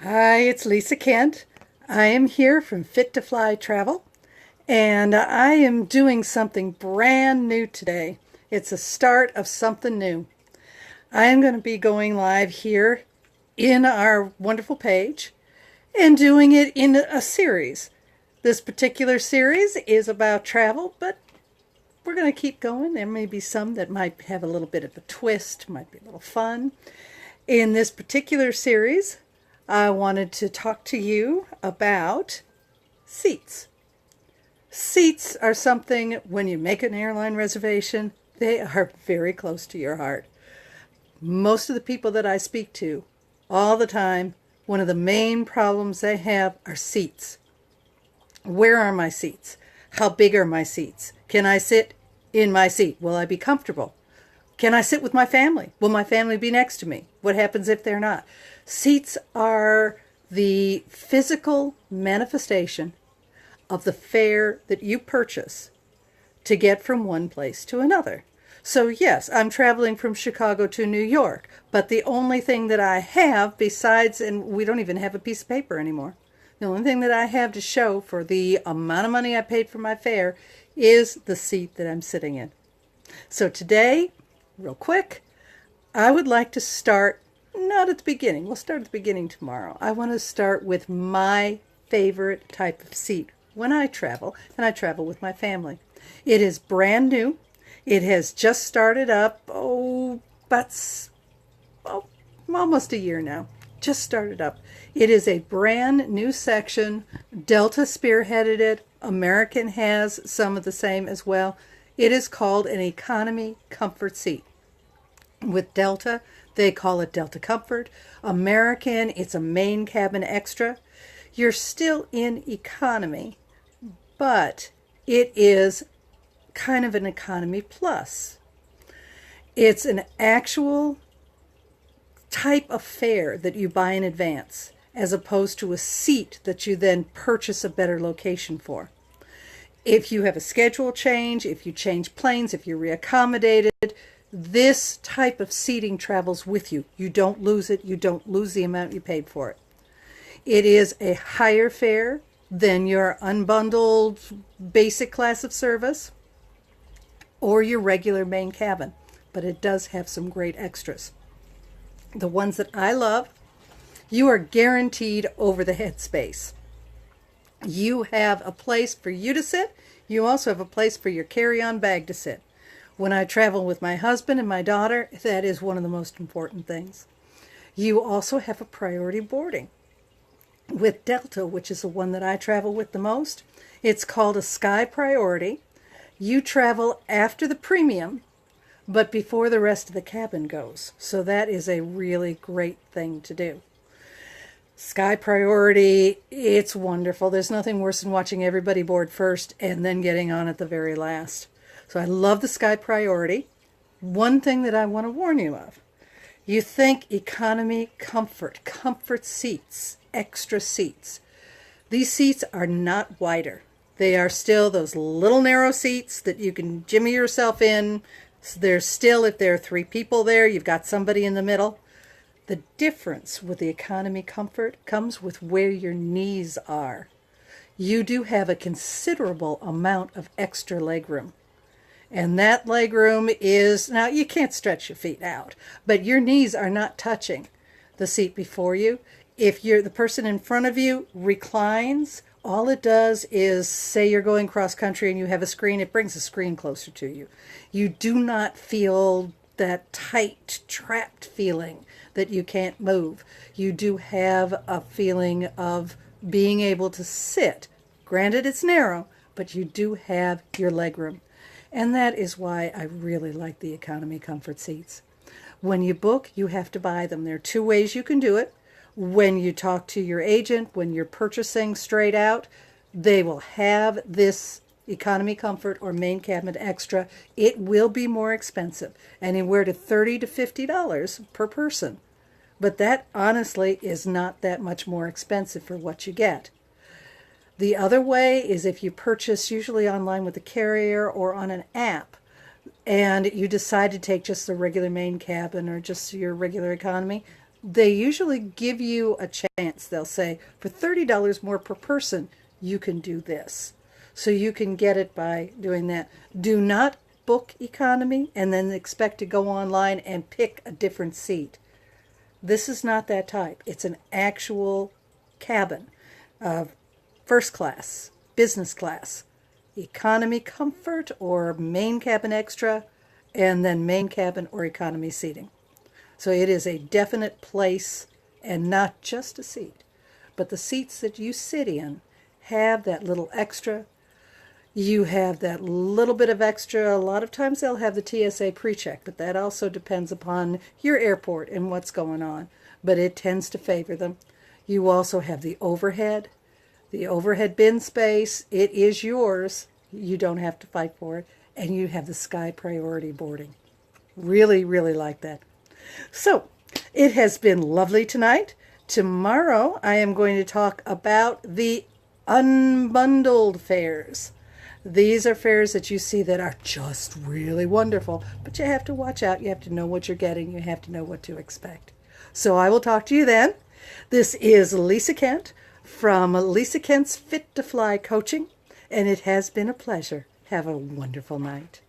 Hi, it's Lisa Kent. I am here from Fit to Fly Travel, and I am doing something brand new today. It's a start of something new. I am going to be going live here in our wonderful page and doing it in a series. This particular series is about travel, but we're going to keep going. There may be some that might have a little bit of a twist, might be a little fun. In this particular series, I wanted to talk to you about seats. Seats are something, when you make an airline reservation, they are very close to your heart. Most of the people that I speak to all the time, one of the main problems they have are seats. Where are my seats? How big are my seats? Can I sit in my seat? Will I be comfortable? Can I sit with my family? Will my family be next to me? What happens if they're not? Seats are the physical manifestation of the fare that you purchase to get from one place to another. So yes, I'm traveling from Chicago to New York, but the only thing that I have besides, and we don't even have a piece of paper anymore, the only thing that I have to show for the amount of money I paid for my fare is the seat that I'm sitting in. So today, real quick, I would like to start not at the beginning. We'll start at the beginning tomorrow. I want to start with my favorite type of seat when I travel, and I travel with my family. It is brand new. It has just started up, almost a year now. Just started up. It is a brand new section. Delta spearheaded it. American has some of the same as well. It is called an economy comfort seat. With Delta, they call it Delta Comfort. American, it's a main cabin extra. You're still in economy, but it is kind of an economy plus. It's an actual type of fare that you buy in advance, as opposed to a seat that you then purchase a better location for. If you have a schedule change, if you change planes, if you're reaccommodated, this type of seating travels with you. You don't lose it. You don't lose the amount you paid for it. It is a higher fare than your unbundled basic class of service or your regular main cabin, but it does have some great extras. The ones that I love, you are guaranteed over the head space. You have a place for you to sit. You also have a place for your carry-on bag to sit. When I travel with my husband and my daughter, that is one of the most important things. You also have a priority boarding. With Delta, which is the one that I travel with the most, it's called a Sky Priority. You travel after the premium, but before the rest of the cabin goes. So that is a really great thing to do. Sky Priority, it's wonderful. There's nothing worse than watching everybody board first and then getting on at the very last. So I love the Sky Priority. One thing that I want to warn you of, you think economy comfort seats, extra seats. These seats are not wider. They are still those little narrow seats that you can jimmy yourself in. So there's still, if there are three people there, you've got somebody in the middle. The difference with the economy comfort comes with where your knees are. You do have a considerable amount of extra legroom. And that legroom is, now you can't stretch your feet out, but your knees are not touching the seat before you. If the person in front of you reclines, all it does is, say you're going cross country and you have a screen, it brings the screen closer to you. You do not feel that tight, trapped feeling that you can't move. You do have a feeling of being able to sit. Granted, it's narrow, but you do have your legroom. And that is why I really like the economy comfort seats. When you book, you have to buy them. There are two ways you can do it. When you talk to your agent, when you're purchasing straight out, they will have this economy comfort or main cabin extra. It will be more expensive, anywhere to $30 to $50 per person. But that honestly is not that much more expensive for what you get. The other way is if you purchase usually online with a carrier or on an app, and you decide to take just the regular main cabin or just your regular economy, they usually give you a chance. They'll say, for $30 more per person, you can do this. So you can get it by doing that. Do not book economy and then expect to go online and pick a different seat. This is not that type. It's an actual cabin of first class, business class, economy comfort or main cabin extra, and then main cabin or economy seating. So it is a definite place and not just a seat, but the seats that you sit in have that little extra. You have that little bit of extra. A lot of times they'll have the TSA pre-check, but that also depends upon your airport and what's going on. But it tends to favor them. You also have the overhead bin space. It is yours. You don't have to fight for it. And you have the sky priority boarding. Really, really like that. So, it has been lovely tonight. Tomorrow, I am going to talk about the unbundled fares. These are fares that you see that are just really wonderful, but you have to watch out. You have to know what you're getting. You have to know what to expect. So I will talk to you then. This is Lisa Kent from Lisa Kent's Fit to Fly Coaching, and it has been a pleasure. Have a wonderful night.